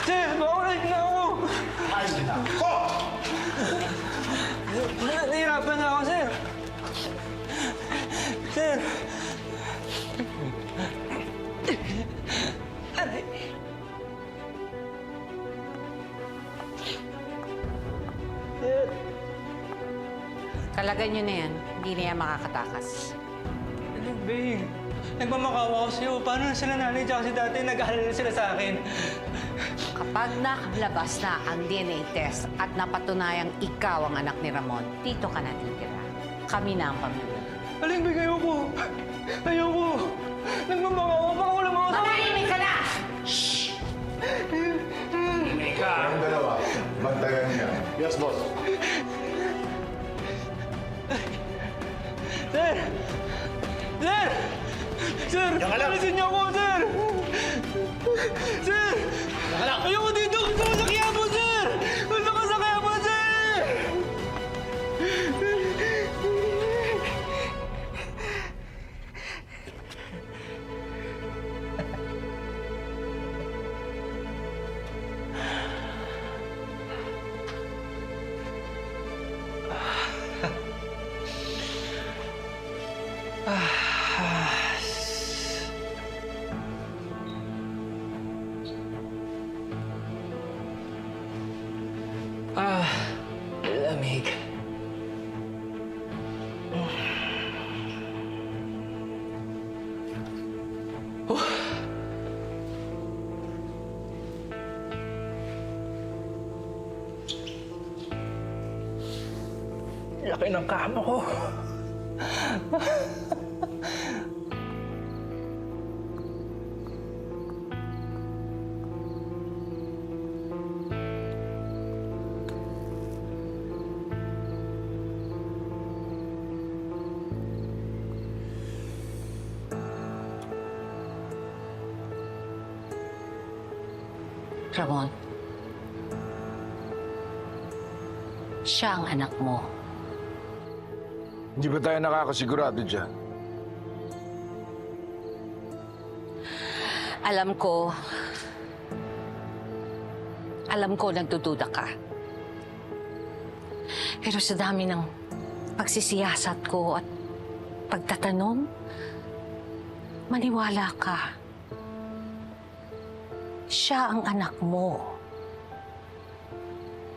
Sir, makulit na ako! Ayos din ako! Nahihirapan na ako, sir! Sir! Aray! Sir! Kalagan nyo na yan. Hindi na yan makakatakas. Bing, nagmamakawa ako sa'yo. Paano na sila nanay tsaka si tatay? Nag-aalala sila sa akin. Kapag nakalabas na ang DNA test at napatunayang ikaw ang anak ni Ramon, dito ka natitira. Kami na ang pamilya. Aling Bing, ayoko. Ayoko. Nagmamakawa. Baka wala mga... Manahimik ka na! Ang dalawa, bantayan niya. Yes, boss. Sir! Sir! Sir! Alisin niyo ako, sir! Sir! Ayoko dito! Gusto ko sa Quiapo, sir! Gusto ko sa Quiapo, sir! Lamig. Laki ng kama ko. Ramon, siya ang anak mo. Hindi ba tayo nakakasigurado dyan? Alam ko nagdududa ka. Pero sa dami ng pagsisiyasat ko at pagtatanong, maniwala ka. Siya ang anak mo.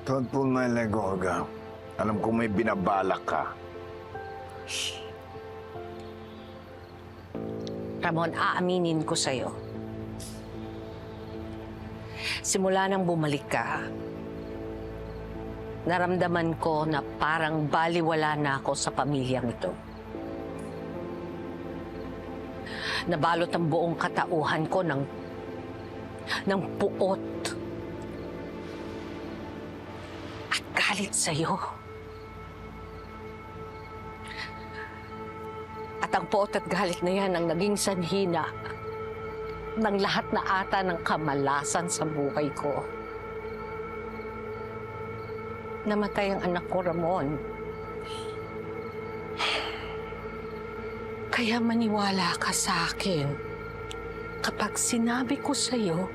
Don't pull my leg, Olga. Alam ko may binabalak ka. Ramon, aaminin ko sa'yo. Simula nang bumalik ka, naramdaman ko na parang baliwala na ako sa pamilyang ito. Nabalot ang buong katauhan ko ng puot at galit sa'yo. At ang puot at galit na yan ang naging sanhina ng lahat na ata ng kamalasan sa buhay ko. Namatay ang anak ko, Ramon. Kaya maniwala ka sa akin kapag sinabi ko sa'yo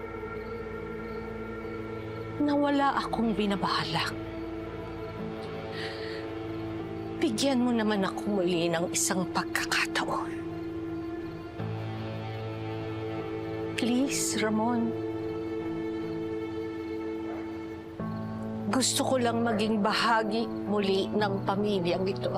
na wala akong binabalak. Bigyan mo naman ako muli ng isang pagkakataon. Please, Ramon. Gusto ko lang maging bahagi muli ng pamilyang ito.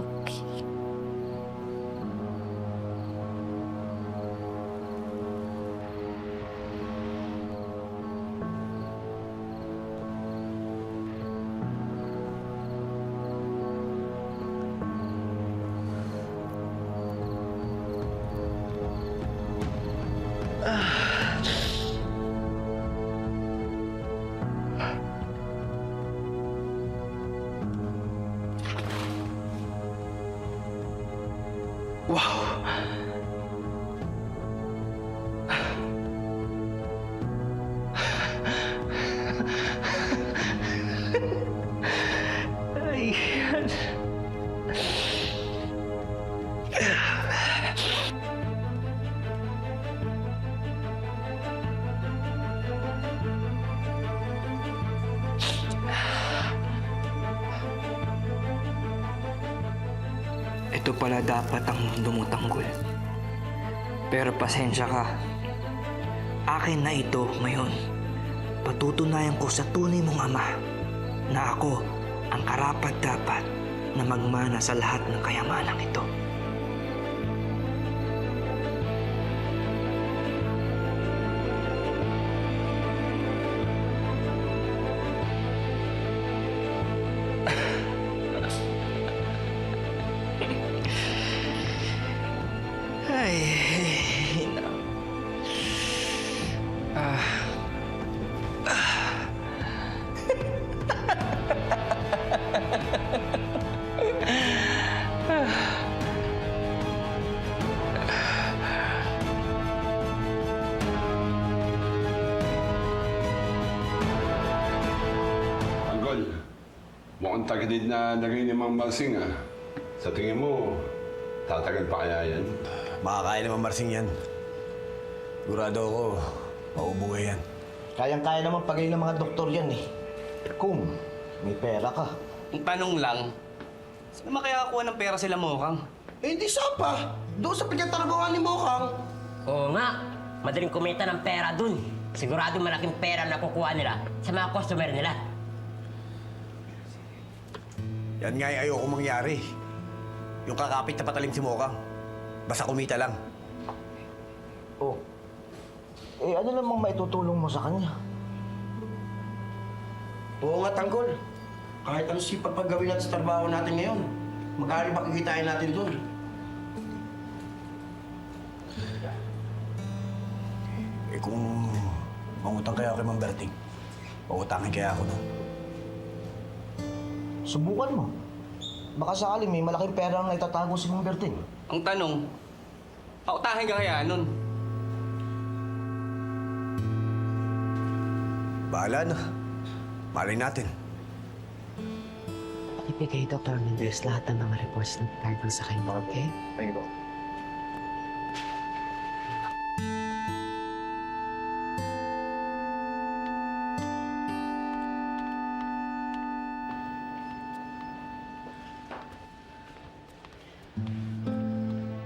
ito pala dapat ang mundo mo, Tanggol. Pero pasensya ka. Akin na ito ngayon. Patutunayan ko sa tunay mong ama na ako ang karapat-dapat na magmana sa lahat ng kayamanang ito. Ay, Tanggol, mukhang tagatid na naging ni Mang Marsing ah. Sa tingin mo, tatagal pa kaya yan? Makakain naman Marsing yan. Sigurado ako, maubuhay yan. Kayang-kaya naman pagayin ng mga doktor yan eh. Kung may pera ka. Ang tanong lang, saan makakakuha ng pera sila Mokang? Eh, hindi sapa. Doon sa pinagtaragawa ni Mokang. Oo nga, madaling kumita ng pera dun. Sigurado malaking pera na kukuha nila sa mga customer nila. Yan nga yung ayoko mangyari. Yung kakapit na patalim si Mokang. Basta kumita lang. Oh. Eh, ano namang maitutulong mo sa kanya? Oo nga, Tanggol. Kahit ano sipag paggawin natin sa trabaho natin ngayon, magkano ba kikitain natin doon? Eh kung mangutang kaya ako kay Mang Berting, pautangin kaya ako nun. Subukan mo. Baka sakali may malaking pera ang naitatago si Mang Berting. Ang tanong, pautahin ka kaya nun? Bahala na. Malay natin. Ibigay Dr. Mendez lahat ng mga reports ng regarding sa kanya, okay? Thank you, Doc.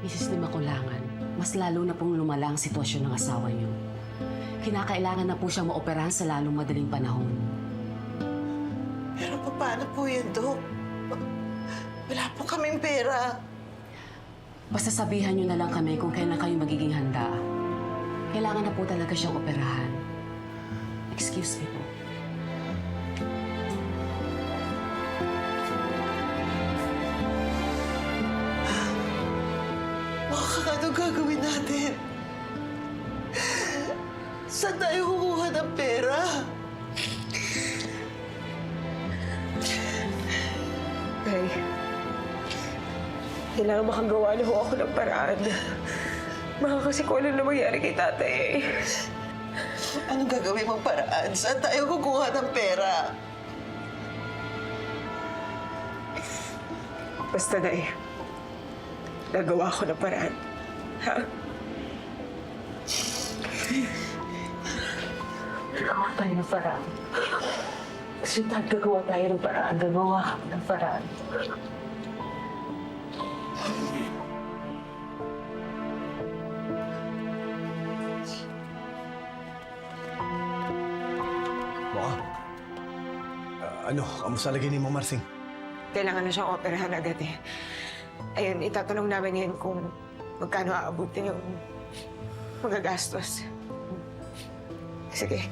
Mrs. Lima Kulangan, mas lalo na pong lumala ang sitwasyon ng asawa niyo. Kinakailangan na po siyang maoperahan sa lalong madaling panahon. Pero paano po yan, Dok? Wala po kaming pera. Basta sabihan niyo na lang kami kung kailan kayo magiging handa. Kailangan na po talaga siyang operahan. Excuse me po. Ano gagawin natin? Saan tayo kukuha ng pera? Tay, kailangan makagawa na ho ako ng paraan. Baka kasi kung ano na mangyari kay tatay eh. Anong gagawin mong paraan? Saan tayo kukuha ng pera? Basta na eh. Nagawa ko ng paraan. Ha? Gagawa tayo ng paraan. Kasi gagawa tayo ng paraan. Gagawa kami ng paraan. Moka. Ano, kamusta lagi ni Mang Marsing? Kailangan na siyang operahan agad eh. Ayun, itatanong namin ngayon kung magkano aabutin yung magagastos. Sige.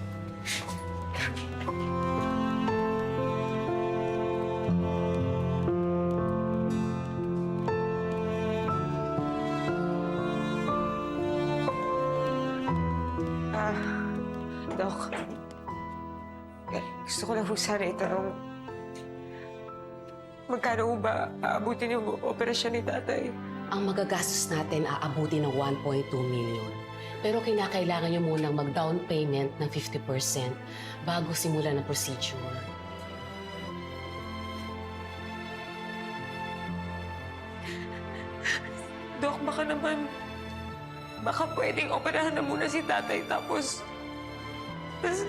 Dok. Gusto ko lang po sana itanong, magkano ba aabutin yung operasyon ni tatay? Ang magagastos natin aabuti ng 1.2 million. Pero kinakailangan niyo munang mag-down payment ng 50% bago simulan ang procedure. Dok, baka pwedeng operahan na muna si tatay tapos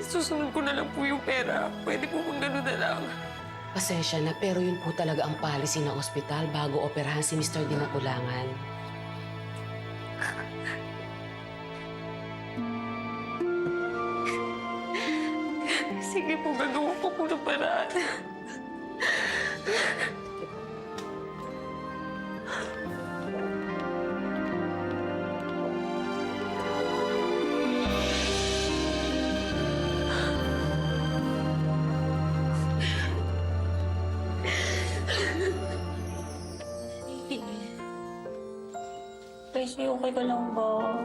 susunod ko na lang po yung pera. Pwede po bang gano'n na lang? Pasensya na, pero yun po talaga ang policy ng ospital bago operahan si Mr. Dinakulangan. Sige po, gagawa po po ng paraan. Tracy, okay ka lang ba?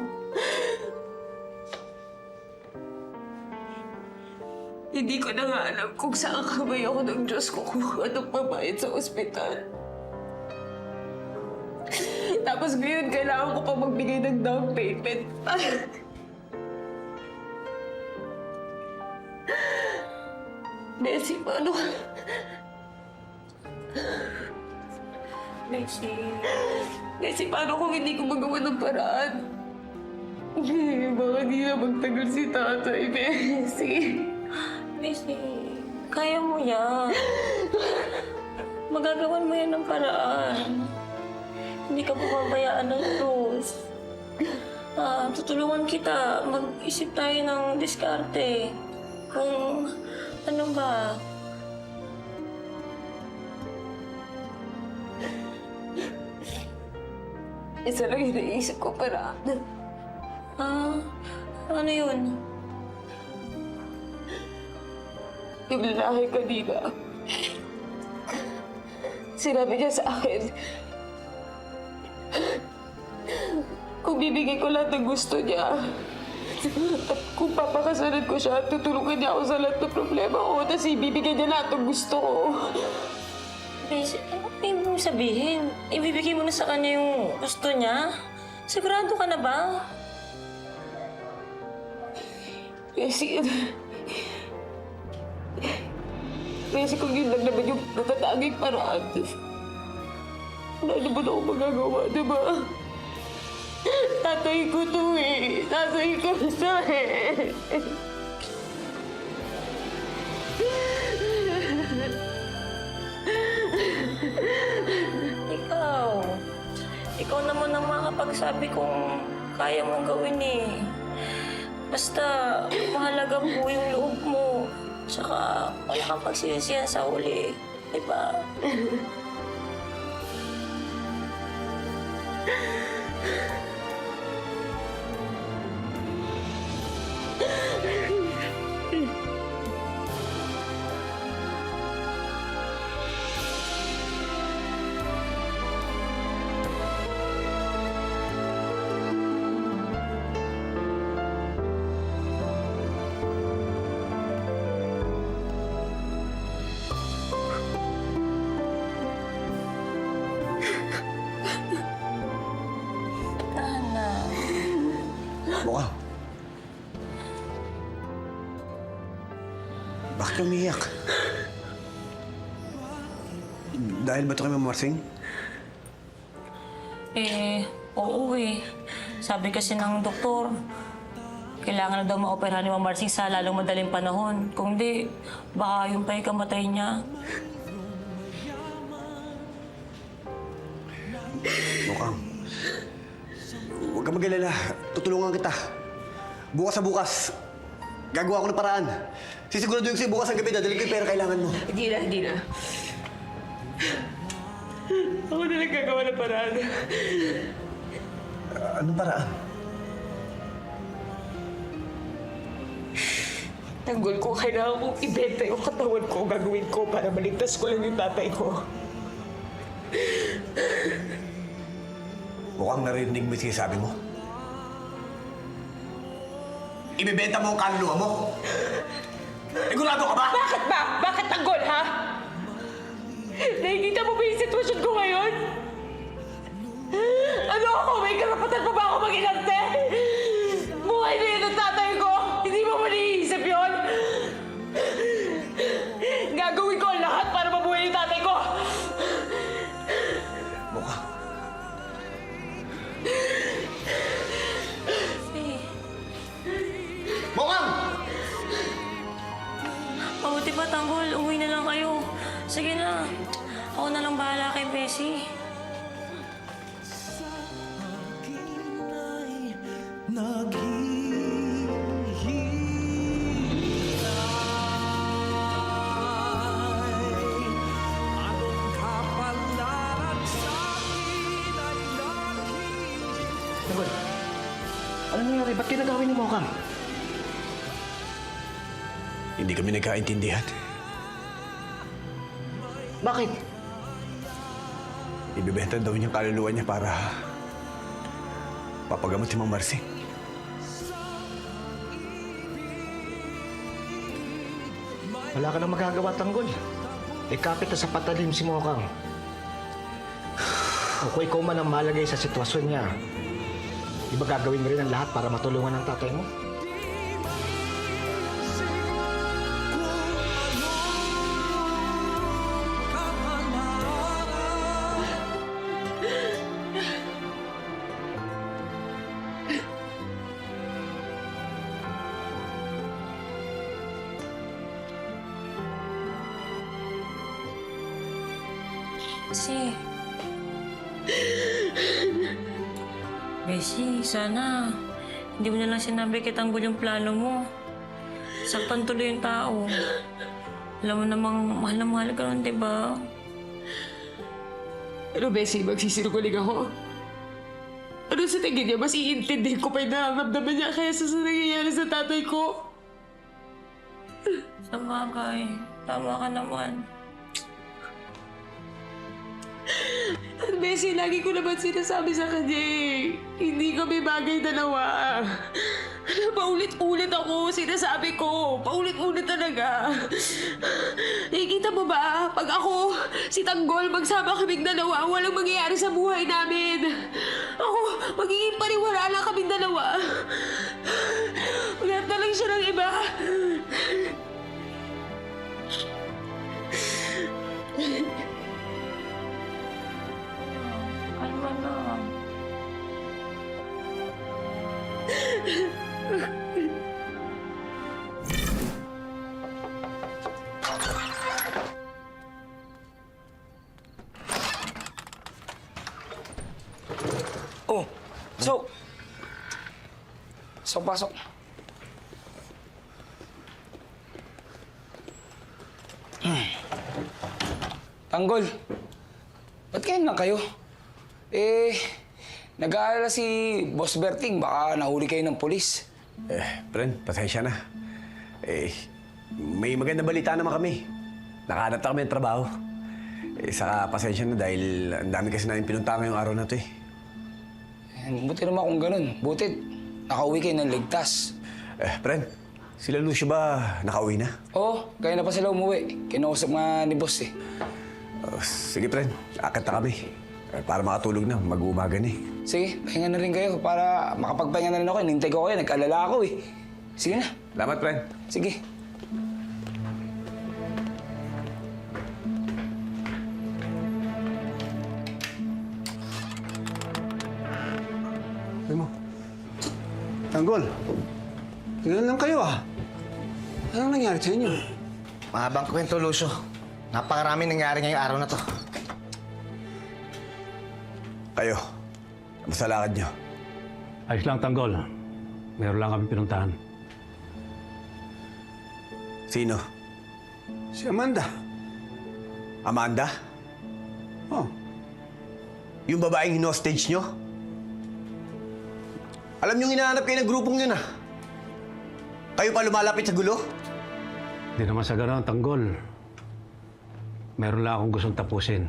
Hindi ko na nga alam kung saan kamay ako ng Diyos kukuha ng pabayad sa ospital. Tapos ngayon, kailangan ko pa magbigay ng down payment. Bessie, paano ka? Bessie, paano kung hindi ko magawa ng paraan? Baka di na magtagal si tatay, Bessie. Bessie, kaya mo yan. Magagawan mo yan ng paraan. Hindi ka pababayaan ng Diyos. Tutulungan kita. Mag-isip tayo ng diskarte. Kung ano ba? Isa lang yung naisip ko paraan. Ano yun? Yung lalaki kanina. Sinabi niya sa akin, kung bibigay ko lahat ng gusto niya, at kung papakasalan ko siya, tutulungan niya ako sa lahat ng problema ko, tapos ibibigay niya lahat ng gusto ko. Bessie, ano ibig mong sabihin? Ibibigay mo na sa kanya yung gusto niya? Sigurado ka na ba? Kasi kung yun lang naman yung natatanging paraan, wala naman ako magagawa, diba? Tatay ko to eh. Tatay ko siya eh. Ikaw naman ang makapagsabi kung kaya mong gawin eh. Basta mahalaga po yung loob mo. Tsaka wala kang pagsisisihan sa huli. Diba? Mukhang. Bakit umiyak? Dahil ba ito kay Mama Marsing? Oo eh. Sabi kasi ng doktor, kailangan na daw maoperahan ni Mama Marsing sa lalong madaling panahon. Kung di, baka yung pa ikamatay niya. Mukhang. Huwag ka mag-alala. Tutulungan kita. Bukas sa bukas. Gagawa ko ng paraan. Sisiguraduhin ko sa'yo bukas ang gabi. Dadalhin ko yung pera kailangan mo. Hindi na. Ako na lang gagawa ng paraan. Anong paraan? Tanggol ko, kailangan kong ibenta yung katawan ko. Gagawin ko para maligtas ko lang yung tatay ko. Mukhang narinig mo yung sinasabi mo. Ibibenta mo ang kaluluwa mo? Sigurado ka ba? Bakit ba? Bakit tanggol, ha? Nakikita mo ba yung sitwasyon ko ngayon? Ano ako? May karapatan pa ba ako mag-inante? Buhay na yun ang tatay ko! Hindi mo maniisip yun? Gagawin ko ang lahat para mabuhay yung tatay ko! Mukhang. Mukhang! Mabuti pa, Tanggol. Umuwi na lang kayo. Sige na. Ako na lang bahala kay Bessie. Tanggol, ano nangyari? Ba't kayo nag-away ni Mokang? Hindi kami nagkaintindihan. Bakit? Ibibenta daw niyang kaluluwa niya para papagamot si Mang Marsing. Wala ka nang magagawa, Tanggol. Ikapit na sa patalim si Mokang. Kung ikaw man ang malagay sa sitwasyon niya, di ba gagawin mo rin ang lahat para matulungan ang tatay mo? Bessie, sana hindi mo na lang sinabi kay Tanggol yung plano mo. Saktan tuloy yung tao. Alam mo namang mahal na mahal ka nun, diba? Pero Bessie, magsisinungaling ako. Ano sa tingin niya, mas iintindihin ko pa yung nararamdaman niya kaysa sa nangyayari sa tatay ko. Sa bagay, tama ka naman. At Bessie, lagi ko naman sinasabi sa kanya eh, hindi kami bagay dalawa. Paulit-ulit ako, sinasabi ko. Paulit-ulit talaga. Nakikita mo ba, pag ako, si Tanggol, magsama kaming dalawa, walang mangyayari sa buhay namin. Ako, magiging pariwala lang kaming dalawa. Maghanap na lang siya ng iba. Kalma na. Oh, pasok. Tanggol, ba't kayo na kayo? Nag-aalala si Boss Berting, baka nahuli kayo ng polis. Friend, pasensya na. May magandang balita naman kami. Nakahanap na kami ng trabaho. Saka pasensya na dahil ang dami kasi namin pinunta ngayong araw na to eh. Buti naman kung ganun. Buti, nakauwi kayo ng ligtas. Friend, sila Lucio ba nakauwi na? Oo, kaya na pa sila umuwi. Kinausap nga ni Boss eh. Sige, friend. Akit na kami. Para makatulog na, mag-uumaga na eh. Sige, pahinga na rin kayo para makapagpahinga na rin ako. Nintay ko kayo, nag-alala ako eh. Sige na. Salamat, friend. Sige. Ay mo. Tanggol, tingnan lang kayo ah. Anong nangyari sa inyo? Mahabang kwento, Lucio. Napakaraming nangyari ngayong araw na to. Kayo, kamusta lakad niyo? Ayos lang, Tanggol. Meron lang kami pinuntahan. Sino? Si Amanda. Amanda? Oh, Yung babaeng hinostage nyo? Alam niyong hinahanap kayo ng grupong yun ah. Kayo pa lumalapit sa gulo? Hindi naman sa gano'n, Tanggol. Meron lang akong gustong tapusin.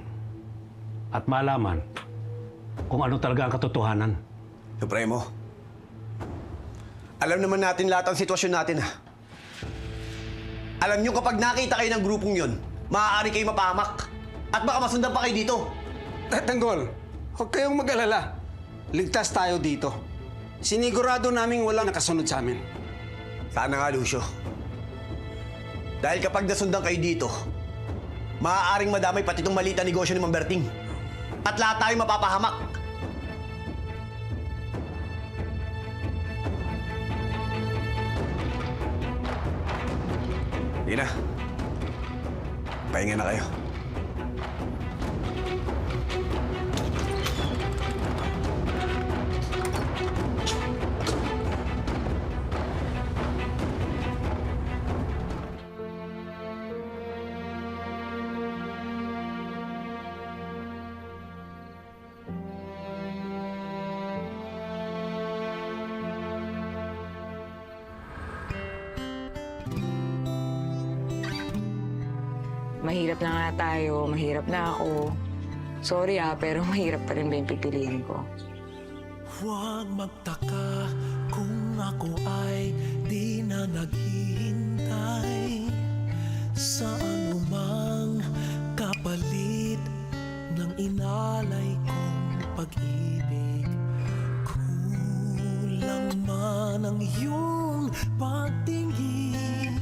At malaman kung ano talaga ang katotohanan. Supremo, alam naman natin lahat ang sitwasyon natin ah. Alam niyo kapag nakita kayo ng grupong yun, maaari kayo mapahamak. At baka masundan pa kayo dito. Tanggol, huwag kayong mag-alala. Ligtas tayo dito. Sinigurado naming walang nakasunod sa amin. Sana nga, Lucio. Dahil kapag nasundan kayo dito, maaaring madamay pati itong maliit na negosyo ni Mang Berting. At lahat tayo mapapahamak. Sige na. Pahinga na kayo. Mahirap na nga tayo, mahirap na ako. Sorry pero mahirap pa rin ba yung pipiliin ko? Huwag magtaka kung ako ay di na naghihintay sa anumang kapalit ng inalay kong pag-ibig. Kulang man ang iyong pagtingin,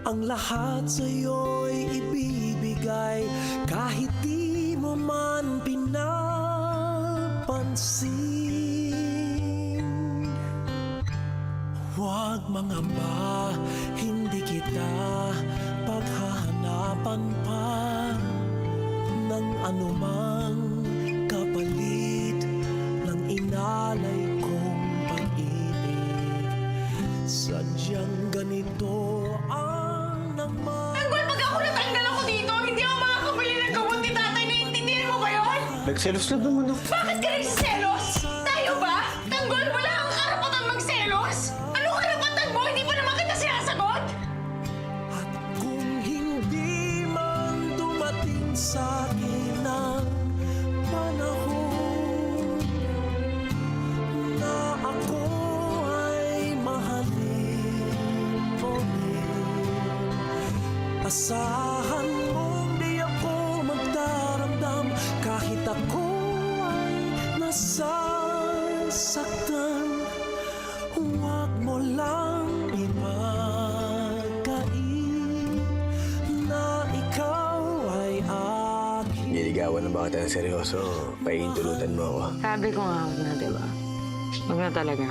ang lahat sa'yo'y ibibigay kahit di mo man pinapansin. Huwag mangamba, hindi kita paghahanapan pa ng anumang kapalit ng inalay kong pag-ibig. Sadyang ganito ang nangma... Tanggol, pag ako natanggal ako dito, hindi ako makakabili ng gamot ni tatay. Naiintindihan mo ba yun? Nagselos lang naman ako. Bakit ka nagsiselos? Tayo ba? Tanggol, wala kang karapatan magselos. Ano karapatan mo? Hindi pa naman kita sinasagot? At kung hindi man dumating sa akin ang panahon na ako ay mahalin ulit, asahan mong di ako magdaramdam kahit ako ay nasasaktan. Huwag mo lang ipagkait na ikaw ay akin. Niligawan na ba kita ng seryoso? Pahihintulutan mo ako. Sabi ko nga, huwag na, diba? Huwag na talaga.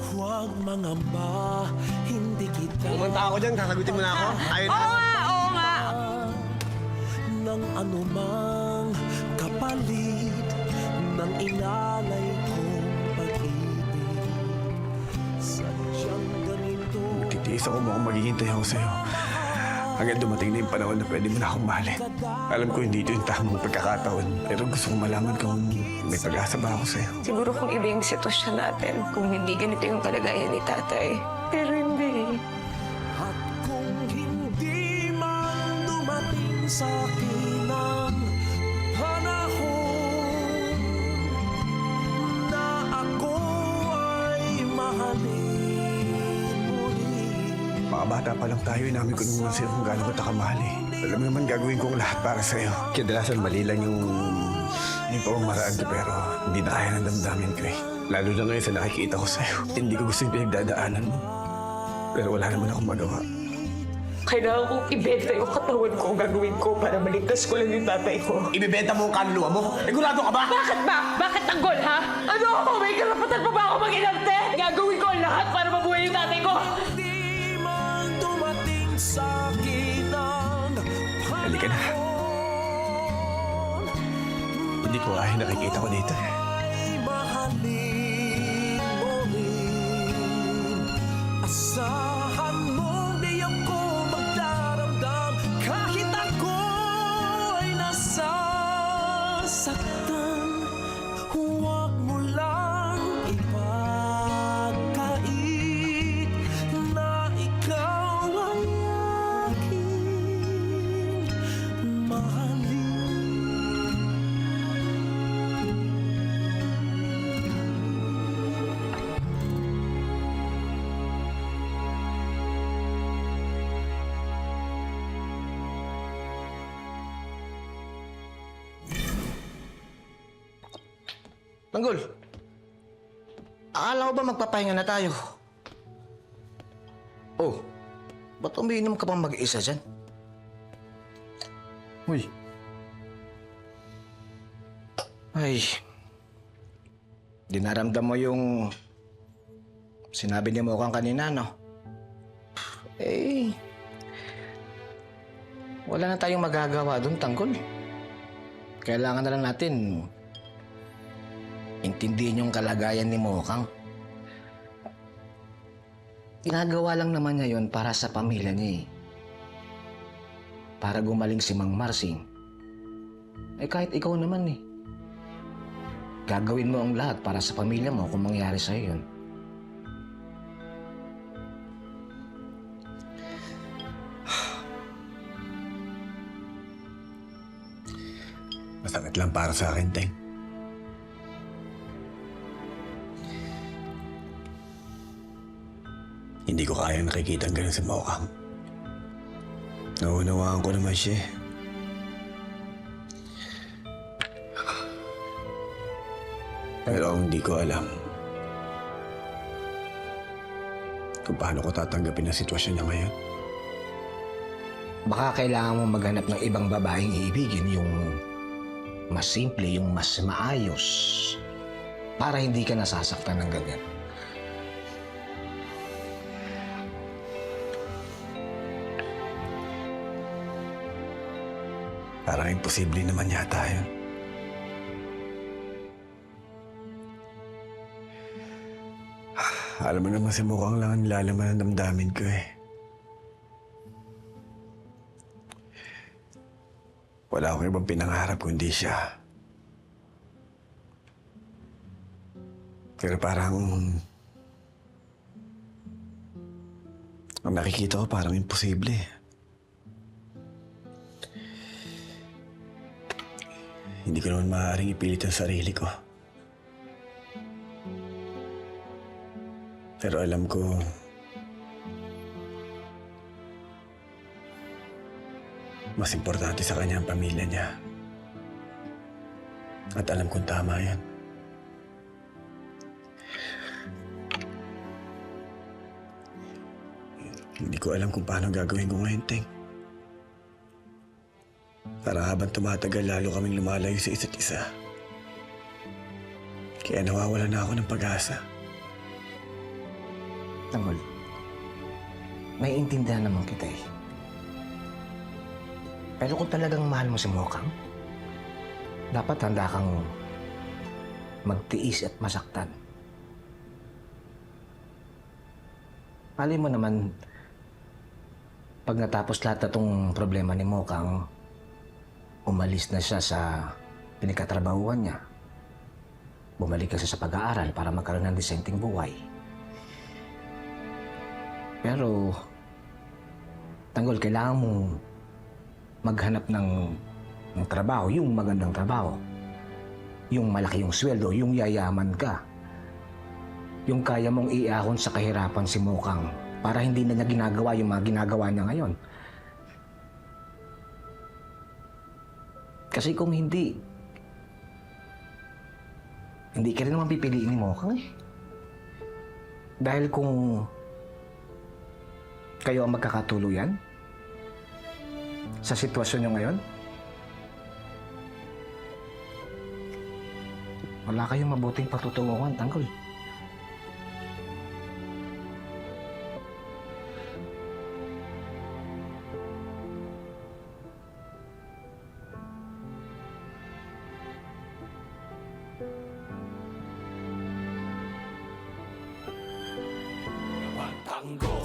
Huwag mangamba, hindi kita... Pumunta ako dyan, kasagutin mo na ako. Ayun na. Oo nga! Ng anumang kapalit ng inalay kong pag-ibig. Sadyang ganito... Titiis ako mukhang maghihintay ako sa'yo. Hanggang dumating na yung panahon na pwede mo na akong mahalin. Alam ko hindi ito yung tamang pagkakataon. Pero gusto kong malaman kung may pag-asa ba ako sa'yo. Siguro kung iba yung sitwasyon natin, kung hindi ganito yung kalagayan ni tatay. Pero hindi. At kung hindi man dumating sa akin ang panahon na ako ay mahalin ulit. Mga bata pa lang tayo, inamin ko naman sa'yo kung gaano kita kamahal eh. Alam mo naman gagawin kong lahat para sa'yo. Kadalasan mali lang yung pamamaraan ko pero hindi na kaya ng damdamin ko eh. Lalo na ngayon sa nakikita ko sa'yo. Hindi ko gusto yung pinagdadaanan mo. Pero wala naman akong magawa. Kailangan kong ibenta yung katawan ko, gagawin ko para maligtas ko lang yung tatay ko. Ibibenta mo ang kaluluwa mo? Regulado ka ba? Bakit ba? Bakit tanggol, ha? Ano ako? May karapatan pa ba ako mag-inarte? Gagawin ko ang lahat para mabuhay yung tatay ko. Hindi man dumating sa akin ang Halika na. Hindi ko kaya nakikita ko dito. ay mahalin mo rin. Asahan mo di ako magdaramdam kahit ako ay nasasaktan. Huwag mo lang ipagkait na ikaw ay aking mahalin. Tanggol, akala ko ba magpapahinga na tayo? Oh, ba't umiinom ka pang mag-isa dyan? Uy. Ay, dinaramdam mo yung sinabi ni Mokang kanina, no? Eh, wala na tayong magagawa doon, Tanggol. Kailangan na lang natin intindihin yung kalagayan ni Mokang. Ginagawa lang naman niya yun para sa pamilya niya eh. Para gumaling si Mang Marsing. Eh kahit ikaw naman eh. Gagawin mo ang lahat para sa pamilya mo kung mangyari sa'yo yun. Masakit lang para sa akin, Teng. Hindi ko kayang nakikita ang ganun sa Mokang. Naunawaan ko naman siya. Pero ang hindi ko alam kung paano ko tatanggapin ang sitwasyon niya ngayon. Baka kailangan mo maghanap ng ibang babaeng iibigin, yung mas simple, yung mas maayos, para hindi ka nasasaktan ng ganyan. Parang imposible naman yata yun. Alam mo naman si Mokang lang ang nilalaman ng damdamin ko eh. Wala akong ibang pinangarap kundi siya. Pero parang... ang nakikita ko parang imposible. Hindi ko naman maaaring ipilit ang sarili ko. Pero alam ko, mas importante sa kanya ang pamilya niya. At alam kong tama yan. Hindi ko alam kung paano gagawin ko ngayon, Teng. Para habang tumatagal, lalo kaming lumalayo sa isa't isa. Kaya nawawala na ako ng pag-asa. Tanggol, naiintindihan naman kita eh. Pero kung talagang mahal mo si Mokang, dapat handa kang magtiis at masaktan. Mali mo naman, pag natapos lahat na itong problema ni Mokang, umalis na siya sa pinagkatrabahuan niya. Bumalik ka siya sa pag-aaral para magkaroon ng disenteng buhay. Pero, Tanggol, kailangan mo maghanap ng trabaho, yung magandang trabaho. Yung malaki yung sweldo, yung yayaman ka. Yung kaya mong iahon sa kahirapan si Mokang para hindi na niya ginagawa yung mga ginagawa niya ngayon. Kasi kung hindi ka rin naman pipiliin ni Mokang eh. Dahil kung kayo ang magkakatuluyan sa sitwasyon nyo ngayon, wala kayong mabuting patutunguhan, Tanggol.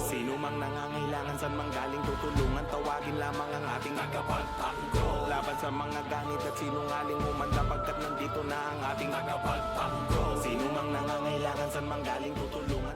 Sino mang nangangailangan, saan mang galing tutulungan, tawagin lamang ang ating tagapagtanggol. Laban sa mga ganit at sinungaling humanda, pagkat nandito na ang ating tagapagtanggol. Sino mang nangangailangan, saan mang galing tutulungan,